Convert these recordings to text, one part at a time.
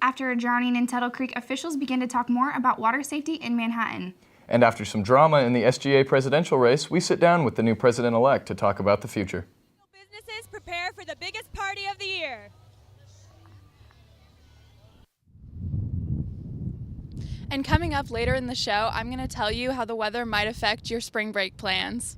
After a drowning in Tuttle Creek, officials began to talk more about water safety in Manhattan. And after some drama in the SGA presidential race, we sit down with the new president-elect to talk about the future. Businesses prepare for the biggest party of the year. And coming up later in the show, I'm going to tell you how the weather might affect your spring break plans.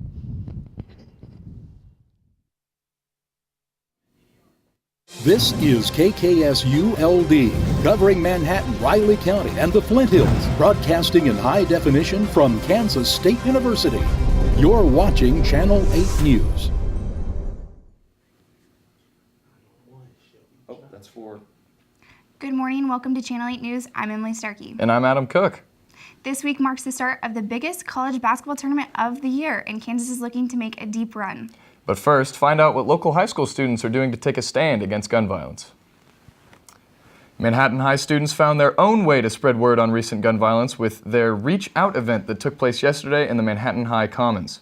This is KKSU-LD, covering Manhattan, Riley County, and the Flint Hills, broadcasting in high definition from Kansas State University. You're watching Channel 8 News. Oh, that's 4. Good morning, welcome to Channel 8 News. I'm Emily Starkey. And I'm Adam Cook. This week marks the start of the biggest college basketball tournament of the year, and Kansas is looking to make a deep run. But first, find out what local high school students are doing to take a stand against gun violence. Manhattan High students found their own way to spread word on recent gun violence with their Reach Out event that took place yesterday in the Manhattan High Commons.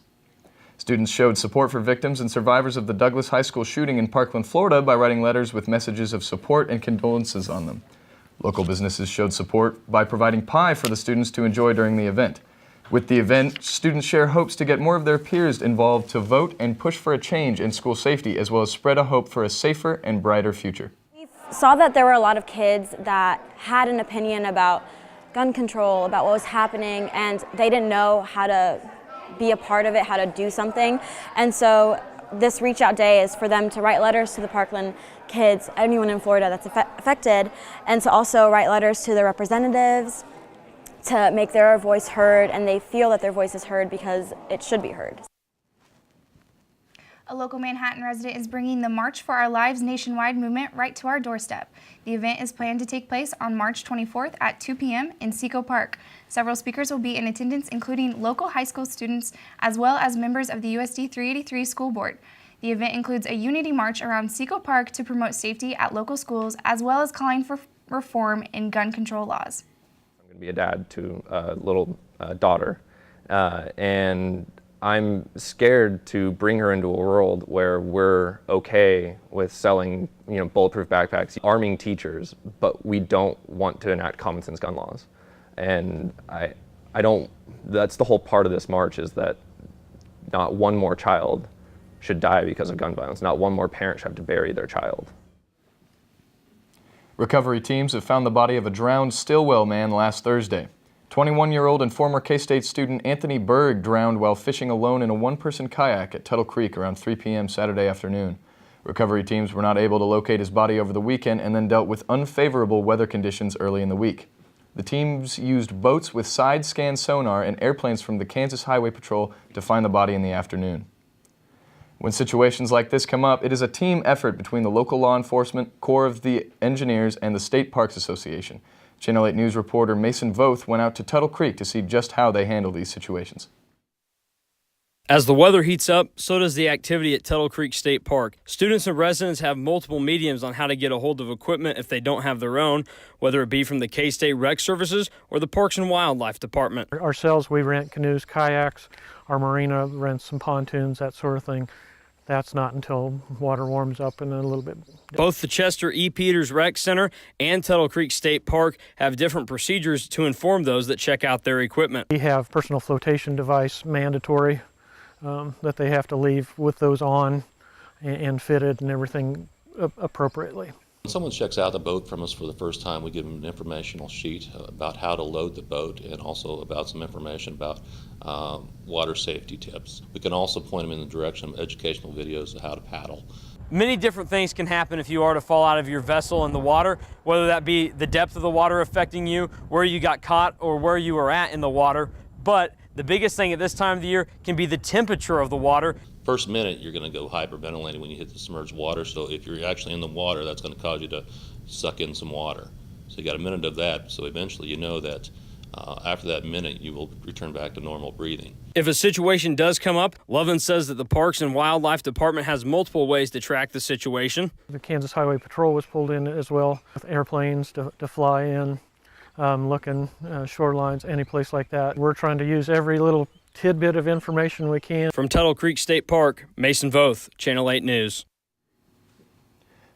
Students showed support for victims and survivors of the Douglas High School shooting in Parkland, Florida by writing letters with messages of support and condolences on them. Local businesses showed support by providing pie for the students to enjoy during the event. With the event, students share hopes to get more of their peers involved to vote and push for a change in school safety, as well as spread a hope for a safer and brighter future. We saw that there were a lot of kids that had an opinion about gun control, about what was happening, and they didn't know how to be a part of it, how to do something. And so this Reach Out Day is for them to write letters to the Parkland kids, anyone in Florida that's affected, and to also write letters to their representatives to make their voice heard, and they feel that their voice is heard because it should be heard. A local Manhattan resident is bringing the March for Our Lives nationwide movement right to our doorstep. The event is planned to take place on March 24th at 2 p.m. in Seco Park. Several speakers will be in attendance, including local high school students, as well as members of the USD 383 school board. The event includes a unity march around Seco Park to promote safety at local schools, as well as calling for reform in gun control laws. I'm going to be a dad to a little daughter, and I'm scared to bring her into a world where we're okay with selling, bulletproof backpacks, arming teachers, but we don't want to enact common sense gun laws. And I don't, that's the whole part of this march, is that not one more child should die because of gun violence. Not one more parent should have to bury their child. Recovery teams have found the body of a drowned Stillwell man last Thursday. 21-year-old and former K-State student Anthony Berg drowned while fishing alone in a one-person kayak at Tuttle Creek around 3 p.m. Saturday afternoon. Recovery teams were not able to locate his body over the weekend and then dealt with unfavorable weather conditions early in the week. The teams used boats with side-scan sonar and airplanes from the Kansas Highway Patrol to find the body in the afternoon. When situations like this come up, it is a team effort between the local law enforcement, Corps of the Engineers, and the State Parks Association. Channel 8 News reporter Mason Voth went out to Tuttle Creek to see just how they handle these situations. As the weather heats up, so does the activity at Tuttle Creek State Park. Students and residents have multiple mediums on how to get a hold of equipment if they don't have their own, whether it be from the K-State Rec Services or the Parks and Wildlife Department. Ourselves, we rent canoes, kayaks. Our marina rents some pontoons, that sort of thing. That's not until water warms up in a little bit. Both the Chester E. Peters Rec Center and Tuttle Creek State Park have different procedures to inform those that check out their equipment. We have personal flotation device mandatory that they have to leave with those on and fitted and everything appropriately. When someone checks out the boat from us for the first time, we give them an informational sheet about how to load the boat and also about some information about water safety tips. We can also point them in the direction of educational videos of how to paddle. Many different things can happen if you are to fall out of your vessel in the water, whether that be the depth of the water affecting you, where you got caught, or where you were at in the water. But the biggest thing at this time of the year can be the temperature of the water. First minute, you're going to go hyperventilating when you hit the submerged water. So if you're actually in the water, that's going to cause you to suck in some water. So you got a minute of that. So eventually you know that after that minute, you will return back to normal breathing. If a situation does come up, Lovin says that the Parks and Wildlife Department has multiple ways to track the situation. The Kansas Highway Patrol was pulled in as well, with airplanes to fly in, looking shorelines, any place like that. We're trying to use every little tidbit of information we can. From Tuttle Creek State Park, Mason Voth, Channel 8 News.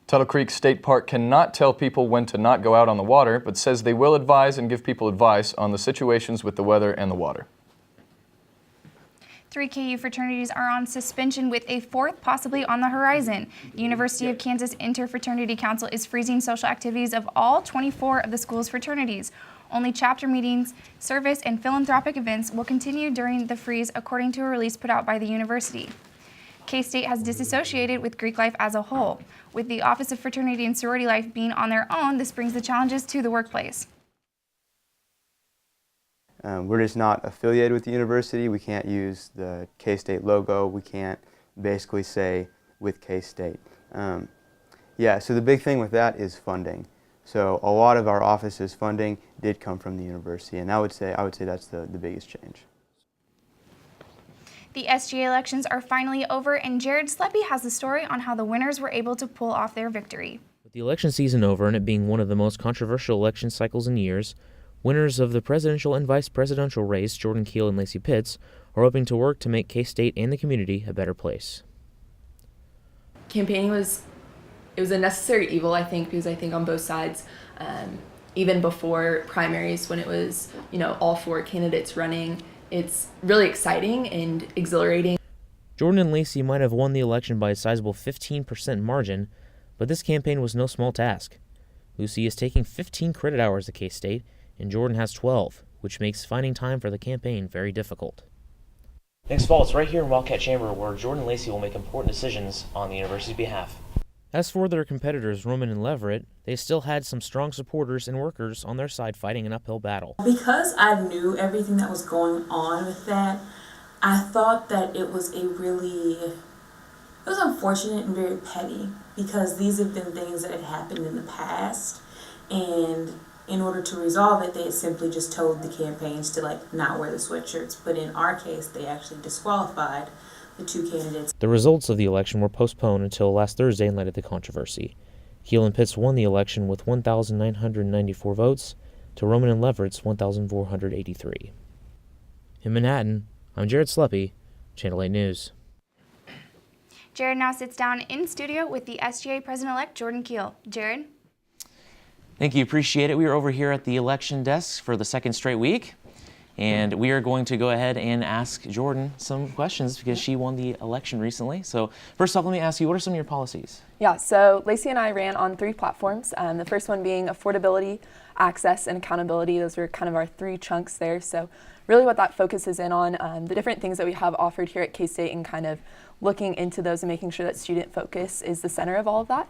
Tuttle Creek State Park cannot tell people when to not go out on the water, but says they will advise and give people advice on the situations with the weather and the water. 3 KU fraternities are on suspension with a 4th possibly on the horizon. The University of Kansas Interfraternity Council is freezing social activities of all 24 of the school's fraternities. Only chapter meetings, service, and philanthropic events will continue during the freeze, according to a release put out by the university. K-State has disassociated with Greek life as a whole. With the Office of Fraternity and Sorority Life being on their own, this brings the challenges to the workplace. We're just not affiliated with the university. We can't use the K-State logo. We can't basically say with K-State. Yeah, so the big thing with that is funding. So a lot of our office's funding did come from the university, and I would say that's the biggest change. The SGA elections are finally over, and Jared Sleppy has the story on how the winners were able to pull off their victory. With the election season over and it being one of the most controversial election cycles in years, winners of the presidential and vice presidential race, Jordan Keel and Lacey Pitts, are hoping to work to make K-State and the community a better place. Campaigning was a necessary evil, I think, because I think on both sides, even before primaries, when it was, all 4 candidates running, it's really exciting and exhilarating. Jordan and Lacey might have won the election by a sizable 15% margin, but this campaign was no small task. Lucy is taking 15 credit hours at K-State, and Jordan has 12, which makes finding time for the campaign very difficult. Next fall, it's right here in Wildcat Chamber where Jordan and Lacey will make important decisions on the university's behalf. As for their competitors, Roman and Leverett, they still had some strong supporters and workers on their side fighting an uphill battle. Because I knew everything that was going on with that, I thought that it was unfortunate and very petty, because these have been things that had happened in the past, and in order to resolve it, they had simply just told the campaigns to not wear the sweatshirts. But in our case, they actually disqualified the 2 candidates. The results of the election were postponed until last Thursday in light of the controversy. Keel and Pitts won the election with 1,994 votes to Roman and Leverett's 1,483. In Manhattan, I'm Jared Sleppy, Channel 8 News. Jared now sits down in studio with the SGA President-elect Jordan Keel. Jared? Thank you, appreciate it. We are over here at the election desk for the 2nd straight week, and we are going to go ahead and ask Jordan some questions because she won the election recently. So first off, let me ask you, what are some of your policies? Yeah, so Lacey and I ran on 3 platforms. The first one being affordability, access, and accountability. Those were kind of our 3 chunks there. So really what that focuses in on, the different things that we have offered here at K-State, and kind of looking into those and making sure that student focus is the center of all of that.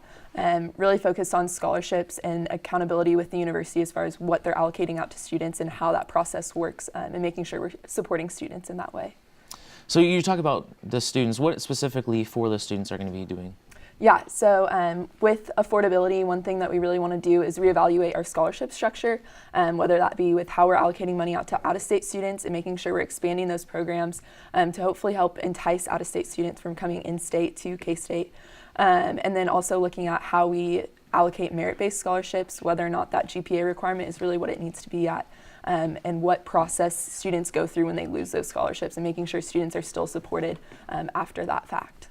Really focused on scholarships and accountability with the university as far as what they're allocating out to students and how that process works, and making sure we're supporting students in that way. So you talk about the students. What specifically for the students are going to be doing? Yeah, so with affordability, one thing that we really want to do is reevaluate our scholarship structure, whether that be with how we're allocating money out to out-of-state students and making sure we're expanding those programs to hopefully help entice out-of-state students from coming in-state to K-State. And then also looking at how we allocate merit-based scholarships, whether or not that GPA requirement is really what it needs to be at, and what process students go through when they lose those scholarships, and making sure students are still supported after that fact.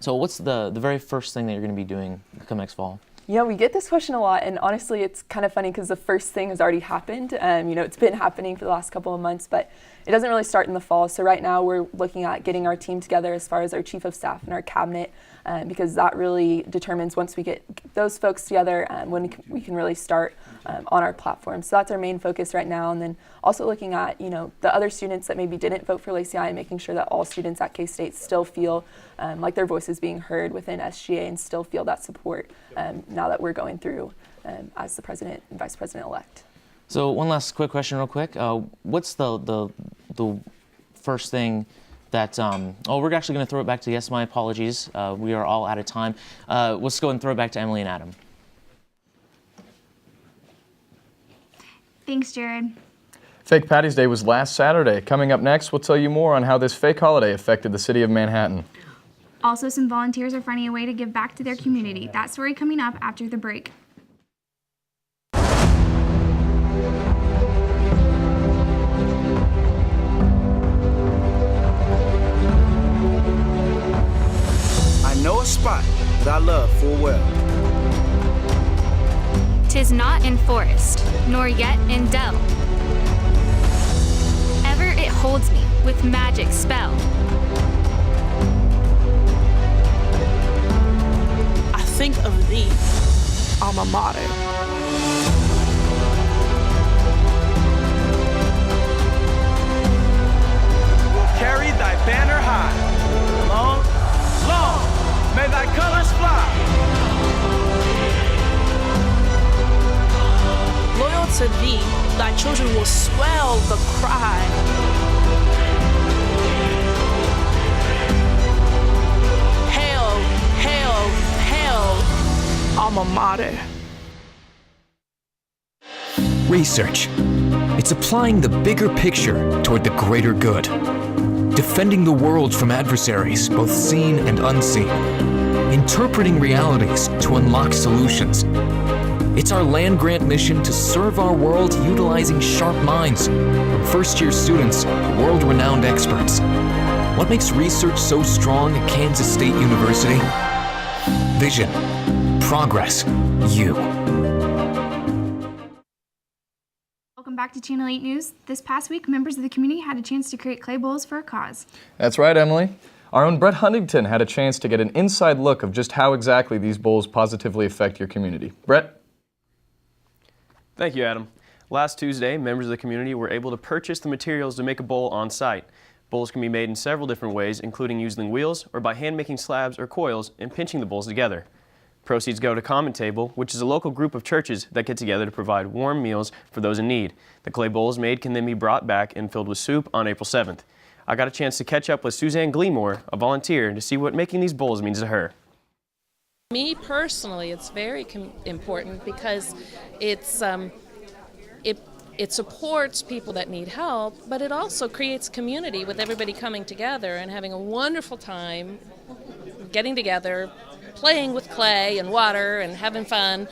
So what's the very first thing that you're going to be doing come next fall? Yeah, we get this question a lot, and honestly, it's kind of funny because the first thing has already happened. It's been happening for the last couple of months, but it doesn't really start in the fall. So right now, we're looking at getting our team together as far as our chief of staff and our cabinet, because that really determines, once we get those folks together, when we can really start on our platform. So that's our main focus right now, and then also looking at the other students that maybe didn't vote for Lacey I, and making sure that all students at K-State still feel like their voice is being heard within SGA and still feel that support now that we're going through as the president and vice president-elect. So one last quick question real quick. What's the first thing that, we're actually going to throw it back to, yes, my apologies. We are all out of time. Let's go and throw it back to Emily and Adam. Thanks, Jared. Fake Patty's Day was last Saturday. Coming up next, we'll tell you more on how this fake holiday affected the city of Manhattan. Also, some volunteers are finding a way to give back to their community. That story coming up after the break. I know a spot that I love full well. is not in forest, nor yet in dell. Ever it holds me with magic spell. I think of thee, alma mater. Carry thy banner high. Long, long, may thy colors fly. Loyal to thee, thy children will swell the cry. Hail, hail, hail, alma mater. Research. It's applying the bigger picture toward the greater good. Defending the world from adversaries, both seen and unseen. Interpreting realities to unlock solutions. It's our land-grant mission to serve our world utilizing sharp minds, from first-year students to world-renowned experts. What makes research so strong at Kansas State University? Vision. Progress. You. Welcome back to Channel 8 News. This past week, members of the community had a chance to create clay bowls for a cause. That's right, Emily. Our own Brett Huntington had a chance to get an inside look of just how exactly these bowls positively affect your community. Brett? Thank you, Adam. Last Tuesday, members of the community were able to purchase the materials to make a bowl on site. Bowls can be made in several different ways, including using wheels or by hand-making slabs or coils and pinching the bowls together. Proceeds go to Common Table, which is a local group of churches that get together to provide warm meals for those in need. The clay bowls made can then be brought back and filled with soup on April 7th. I got a chance to catch up with Suzanne Gleemore, a volunteer, to see what making these bowls means to her. Me personally, it's very important because it supports people that need help, but it also creates community with everybody coming together and having a wonderful time, getting together, playing with clay and water and having fun.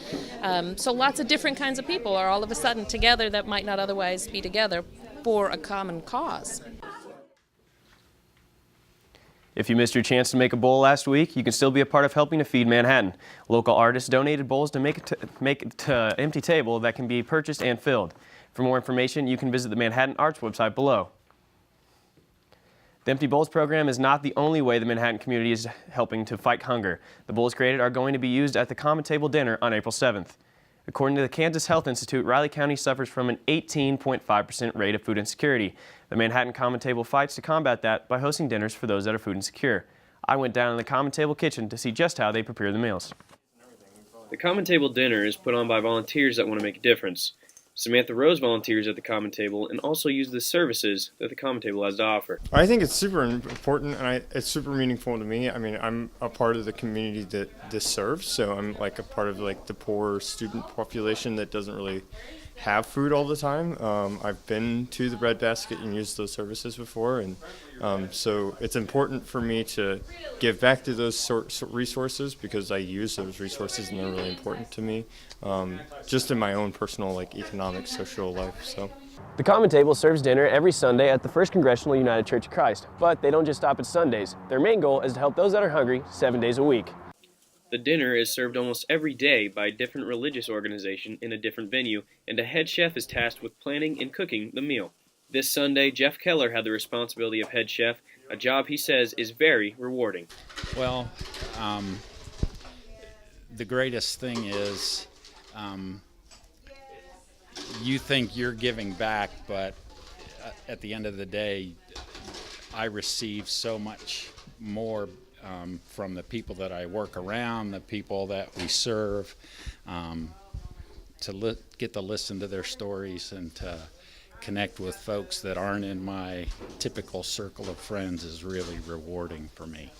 So lots of different kinds of people are all of a sudden together that might not otherwise be together for a common cause. If you missed your chance to make a bowl last week, you can still be a part of helping to feed Manhattan. Local artists donated bowls to make it to empty table that can be purchased and filled. For more information, you can visit the Manhattan Arts website below. The Empty Bowls program is not the only way the Manhattan community is helping to fight hunger. The bowls created are going to be used at the Common Table dinner on April 7th. According to the Kansas Health Institute, Riley County suffers from an 18.5% rate of food insecurity. The Manhattan Common Table fights to combat that by hosting dinners for those that are food insecure. I went down in the Common Table kitchen to see just how they prepare the meals. The Common Table dinner is put on by volunteers that want to make a difference. Samantha Rose volunteers at the Common Table and also uses the services that the Common Table has to offer. I think it's super important and it's super meaningful to me. I mean, I'm a part of the community that this serves, so I'm like a part of like the poor student population that doesn't really have food all the time. I've been to the breadbasket and used those services before, and so it's important for me to give back to those resources because I use those resources and they're really important to me, just in my own personal like economic, social life. So. The Common Table serves dinner every Sunday at the First Congressional United Church of Christ, but they don't just stop at Sundays. Their main goal is to help those that are hungry 7 days a week. The dinner is served almost every day by a different religious organization in a different venue, and a head chef is tasked with planning and cooking the meal. This Sunday, Jeff Keller had the responsibility of head chef, a job he says is very rewarding. Well, the greatest thing is you think you're giving back, but at the end of the day, I receive so much more from the people that I work around, the people that we serve, to get to listen to their stories and to connect with folks that aren't in my typical circle of friends is really rewarding for me.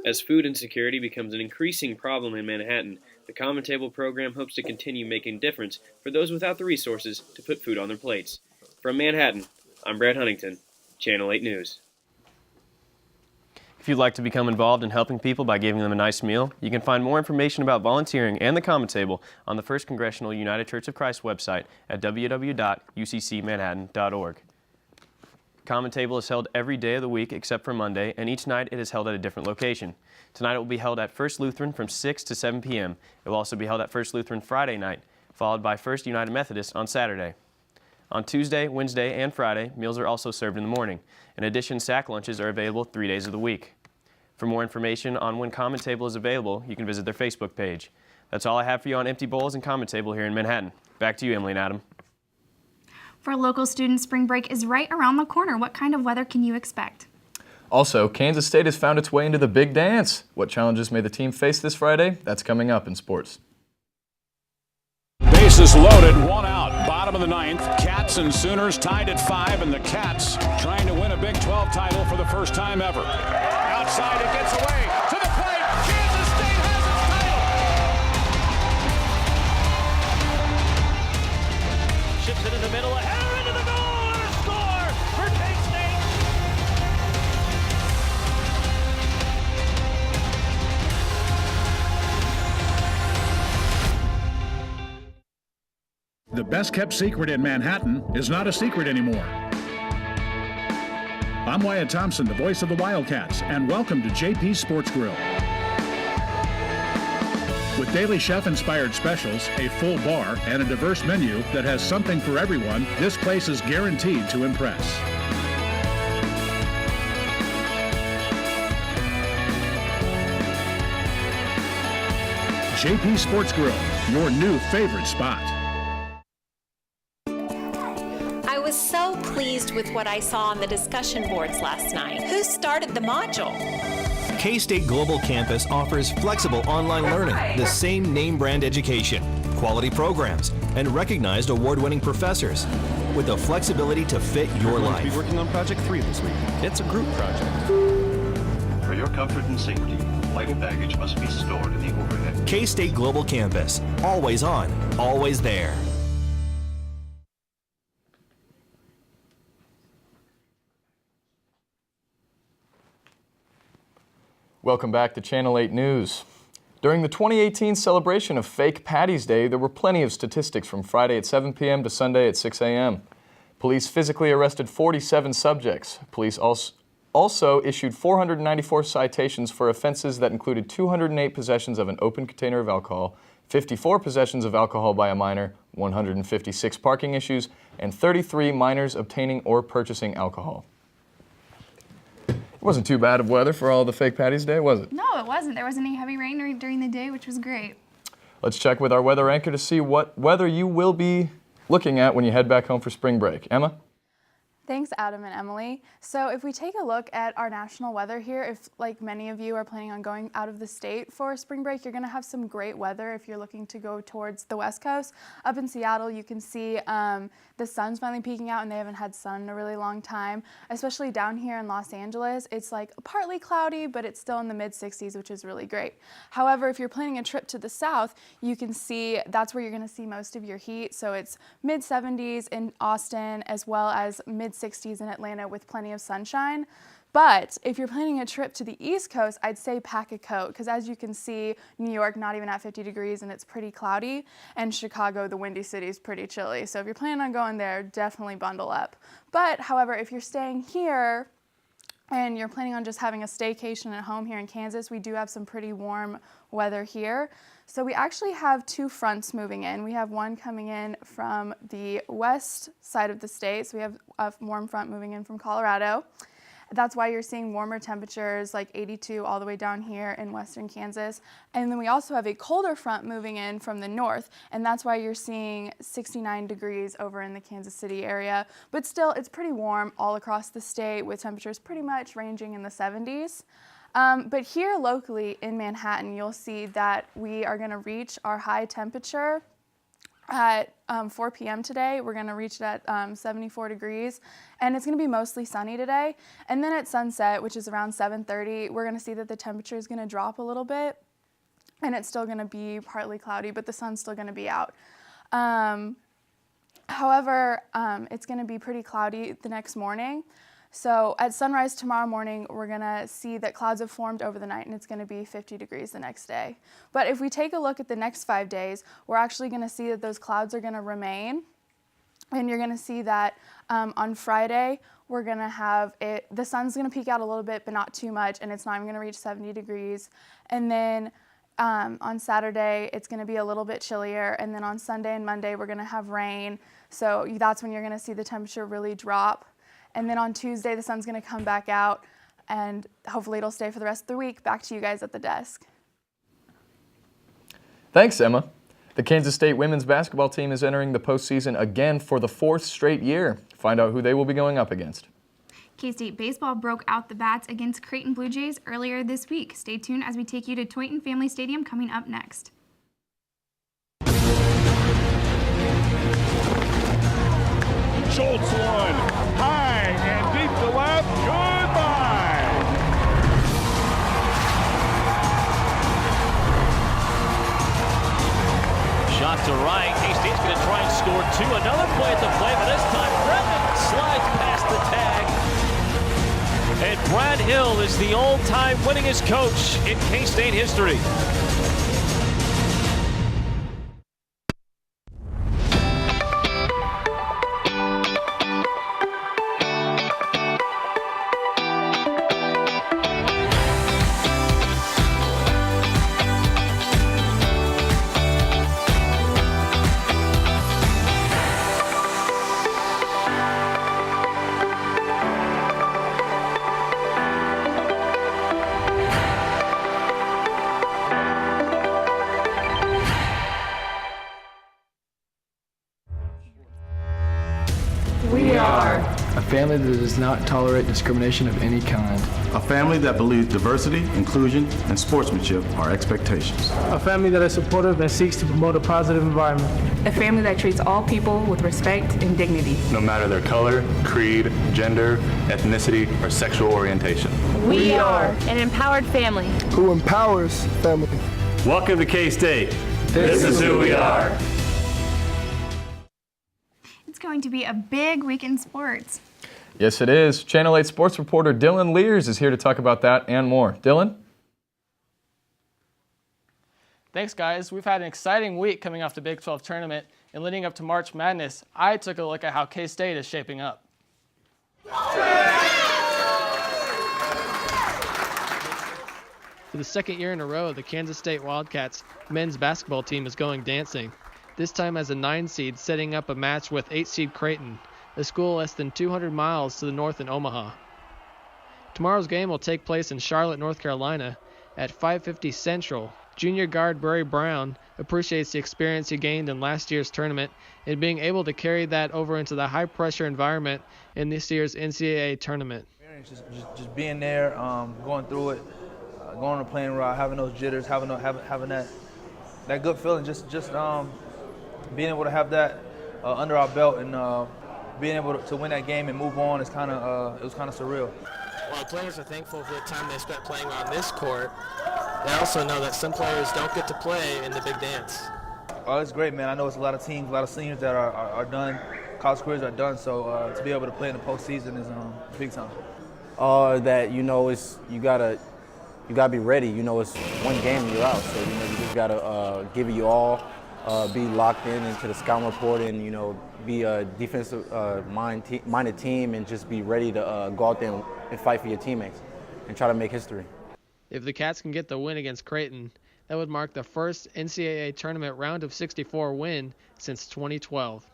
As food insecurity becomes an increasing problem in Manhattan, the Common Table program hopes to continue making a difference for those without the resources to put food on their plates. From Manhattan, I'm Brad Huntington, Channel 8 News. If you'd like to become involved in helping people by giving them a nice meal, you can find more information about volunteering and the Common Table on the First Congressional United Church of Christ website at www.uccmanhattan.org. Common Table is held every day of the week except for Monday, and each night it is held at a different location. Tonight it will be held at First Lutheran from 6 to 7 p.m. It will also be held at First Lutheran Friday night. followed by First United Methodist on Saturday. On Tuesday, Wednesday, and Friday, meals are also served in the morning. In addition, sack lunches are available 3 days of the week. For more information on when Common Table is available, you can visit their Facebook page. That's all I have for you on Empty Bowls and Common Table here in Manhattan. Back to you, Emily and Adam. For local students, spring break is right around the corner. What kind of weather can you expect? Also, Kansas State has found its way into the big dance. What challenges may the team face this Friday? That's coming up in sports. Bases loaded, one out, bottom of the ninth. Cats and Sooners tied at 5, and the Cats trying to win a Big 12 title for the first time ever. Outside, it gets away to the plate. Kansas State has its title. Ships it in the middle, a header into the goal, and a score for K-State. The best kept secret in Manhattan is not a secret anymore. I'm Wyatt Thompson, the voice of the Wildcats, and welcome to JP's Sports Grill. With daily chef-inspired specials, a full bar, and a diverse menu that has something for everyone, this place is guaranteed to impress. JP Sports Grill, your new favorite spot. I was so pleased with what I saw on the discussion boards last night. Who started the module? K-State Global Campus offers flexible online learning, the same name brand education, quality programs, and recognized award-winning professors with the flexibility to fit your life. We're working on Project 3 this week. It's a group project. For your comfort and safety, vital baggage must be stored in the overhead. K-State Global Campus, always on, always there. Welcome back to Channel 8 News. During the 2018 celebration of Fake Patty's Day, there were plenty of statistics from Friday at 7 p.m. to Sunday at 6 a.m. Police physically arrested 47 subjects. Police also issued 494 citations for offenses that included 208 possessions of an open container of alcohol, 54 possessions of alcohol by a minor, 156 parking issues, and 33 minors obtaining or purchasing alcohol. It wasn't too bad of weather for all the Fake Patty's Day, was it? No, it wasn't. There wasn't any heavy rain during the day, which was great. Let's check with our weather anchor to see what weather you will be looking at when you head back home for spring break. Emma? Thanks, Adam and Emily. So if we take a look at our national weather here, if like many of you are planning on going out of the state for spring break, you're going to have some great weather if you're looking to go towards the West Coast. Up in Seattle, you can see the sun's finally peeking out, and they haven't had sun in a really long time. Especially down here in Los Angeles, it's like partly cloudy, but it's still in the mid-60s, which is really great. However, if you're planning a trip to the south, you can see that's where you're going to see most of your heat. So it's mid-70s in Austin, as well as mid-60s in Atlanta with plenty of sunshine. But if you're planning a trip to the East Coast, I'd say pack a coat, because as you can see, New York not even at 50 degrees and it's pretty cloudy, and Chicago, the Windy City, is pretty chilly. So if you're planning on going there, definitely bundle up. But however, if you're staying here and you're planning on just having a staycation at home here in Kansas, we do have some pretty warm weather here. So we actually have two fronts moving in. We have one coming in from the west side of the state. So we have a warm front moving in from Colorado. That's why you're seeing warmer temperatures like 82 all the way down here in western Kansas. And then we also have a colder front moving in from the north, and that's why you're seeing 69 degrees over in the Kansas City area. But still, it's pretty warm all across the state with temperatures pretty much ranging in the 70s. But here locally in Manhattan, you'll see that we are going to reach our high temperature at 4 p.m. today. We're going to reach it at 74 degrees, and it's going to be mostly sunny today. And then at sunset, which is around 7:30, we're going to see that the temperature is going to drop a little bit, and it's still going to be partly cloudy, but the sun's still going to be out. However, it's going to be pretty cloudy the next morning. So at sunrise tomorrow morning, we're going to see that clouds have formed over the night, and it's going to be 50 degrees the next day. But if we take a look at the next 5 days, we're actually going to see that those clouds are going to remain. And you're going to see that on Friday, we're going to have the sun's going to peek out a little bit, but not too much, and it's not even going to reach 70 degrees. And then On Saturday, it's going to be a little bit chillier, and then on Sunday and Monday, we're going to have rain. So that's when you're going to see the temperature really drop. And then on Tuesday, the sun's going to come back out, and hopefully it'll stay for the rest of the week. Back to you guys at the desk. Thanks, Emma. The Kansas State women's basketball team is entering the postseason again for the 4th straight year. Find out who they will be going up against. K-State baseball broke out the bats against Creighton Blue Jays earlier this week. Stay tuned as we take you to Tointon Family Stadium coming up next. Schultz one, high and deep to left, goodbye. Shot to right. K-State's going to try and score 2. Another play at the plate, but this time Brevin slides past the tag. And Brad Hill is the all-time winningest coach in K-State history. A family that does not tolerate discrimination of any kind. A family that believes diversity, inclusion, and sportsmanship are expectations. A family that is supportive and seeks to promote a positive environment. A family that treats all people with respect and dignity. No matter their color, creed, gender, ethnicity, or sexual orientation. We are an empowered family. Who empowers family. Welcome to K-State. This is who we are. It's going to be a big week in sports. Yes, it is. Channel 8 sports reporter Dylan Lears is here to talk about that and more. Dylan? Thanks, guys. We've had an exciting week coming off the Big 12 tournament, and leading up to March Madness, I took a look at how K-State is shaping up. For the second year in a row, the Kansas State Wildcats men's basketball team is going dancing. This time as a 9 seed, setting up a match with 8 seed Creighton, a school less than 200 miles to the north in Omaha. Tomorrow's game will take place in Charlotte, North Carolina at 5:50 Central. Junior guard Burry Brown appreciates the experience he gained in last year's tournament and being able to carry that over into the high-pressure environment in this year's NCAA tournament. Just being there, going through it, going on the playing route, having those jitters, having that good feeling, just being able to have that under our belt and being able to win that game and move on is it was kind of surreal. While players are thankful for the time they spent playing on this court, they also know that some players don't get to play in the big dance. Oh, it's great, man. I know it's a lot of teams, a lot of seniors that are done, college careers are done, so to be able to play in the postseason is big time. That you gotta be ready. It's one game and you're out, so you just gotta give it your all, be locked into the scouting report, and be a defensive minded team, and just be ready to go out there and fight for your teammates and try to make history. If the Cats can get the win against Creighton, that would mark the first NCAA tournament round of 64 win since 2012.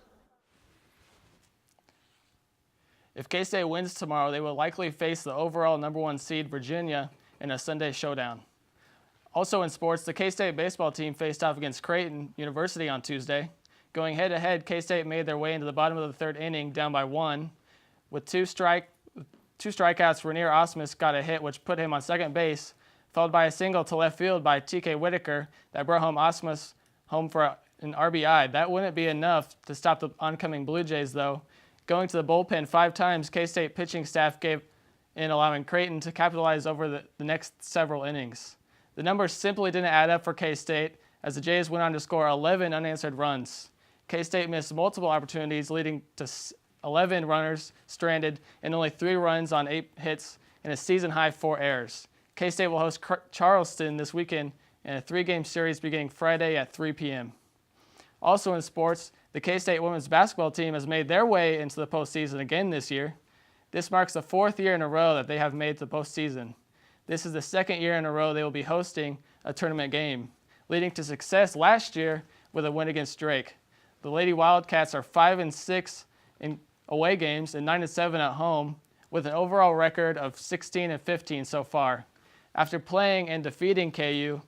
If K-State wins tomorrow, they will likely face the overall #1 seed Virginia in a Sunday showdown. Also in sports, the K-State baseball team faced off against Creighton University on Tuesday. Going head-to-head, K-State made their way into the bottom of the 3rd inning, down by 1. With two strikeouts, Rainier Osmus got a hit, which put him on second base, followed by a single to left field by T.K. Whitaker that brought Osmus home for an RBI. That wouldn't be enough to stop the oncoming Blue Jays, though. Going to the bullpen 5 times, K-State pitching staff gave in, allowing Creighton to capitalize over the next several innings. The numbers simply didn't add up for K-State, as the Jays went on to score 11 unanswered runs. K-State missed multiple opportunities, leading to 11 runners stranded and only 3 runs on 8 hits and a season-high 4 errors. K-State will host Charleston this weekend in a 3-game series beginning Friday at 3 p.m. Also in sports, the K-State women's basketball team has made their way into the postseason again this year. This marks the 4th year in a row that they have made the postseason. This is the 2nd year in a row they will be hosting a tournament game. leading to success last year with a win against Drake. The Lady Wildcats are 5-6 in away games and 9-7 at home, with an overall record of 16-15 so far. After playing and defeating KU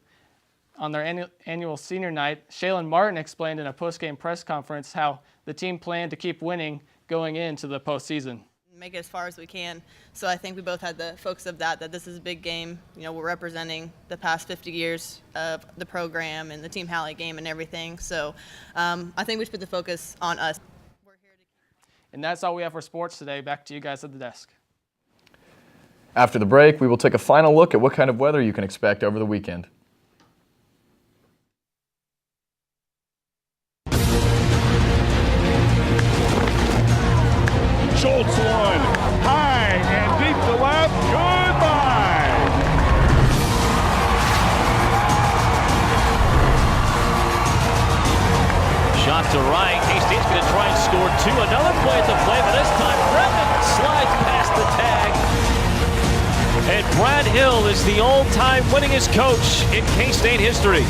on their annual senior night, Shaylin Martin explained in a post-game press conference how the team planned to keep winning going into the postseason. Make it as far as we can. So I think we both had the focus of that this is a big game. You know, we're representing the past 50 years of the program and the Team Halle game and everything. So I think we should put the focus on us. And that's all we have for sports today. Back to you guys at the desk. After the break, we will take a final look at what kind of weather you can expect over the weekend. Schultz one, high and deep to left, goodbye. Shot to right, K-State's going to try and score two. Another play at the play, but this time Redmond slides past the tag. And Brad Hill is the all-time winningest coach in K-State history.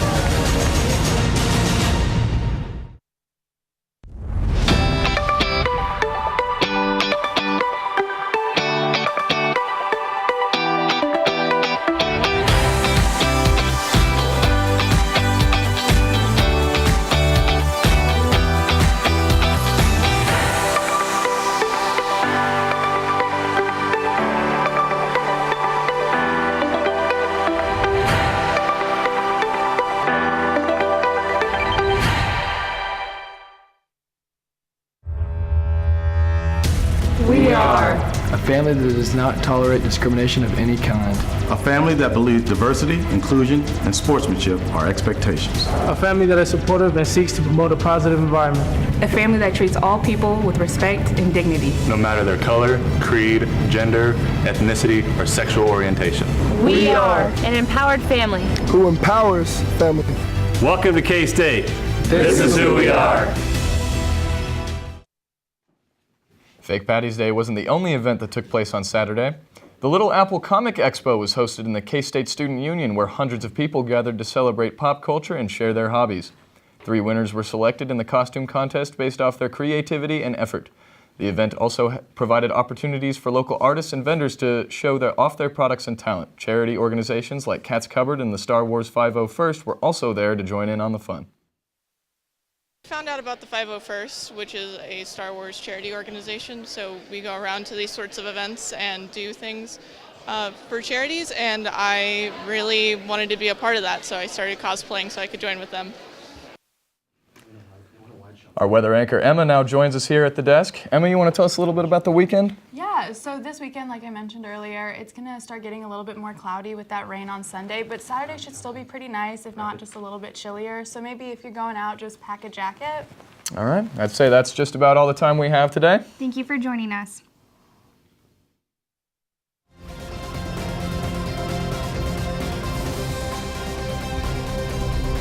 We are a family that does not tolerate discrimination of any kind. A family that believes diversity, inclusion, and sportsmanship are expectations. A family that is supportive and seeks to promote a positive environment. A family that treats all people with respect and dignity. No matter their color, creed, gender, ethnicity, or sexual orientation. We are an empowered family. Who empowers family. Welcome to K-State. This is who we are. Fake Patty's Day wasn't the only event that took place on Saturday. The Little Apple Comic Expo was hosted in the K-State Student Union, where hundreds of people gathered to celebrate pop culture and share their hobbies. 3 winners were selected in the costume contest based off their creativity and effort. The event also provided opportunities for local artists and vendors to show off their products and talent. Charity organizations like Cat's Cupboard and the Star Wars 501st were also there to join in on the fun. Found out about the 501st, which is a Star Wars charity organization, so we go around to these sorts of events and do things for charities, and I really wanted to be a part of that, so I started cosplaying so I could join with them. Our weather anchor Emma now joins us here at the desk. Emma, you want to tell us a little bit about the weekend? Yeah, so this weekend, like I mentioned earlier, it's going to start getting a little bit more cloudy with that rain on Sunday, but Saturday should still be pretty nice, if not just a little bit chillier. So maybe if you're going out, just pack a jacket. All right, I'd say that's just about all the time we have today. Thank you for joining us.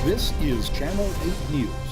This is Channel 8 News.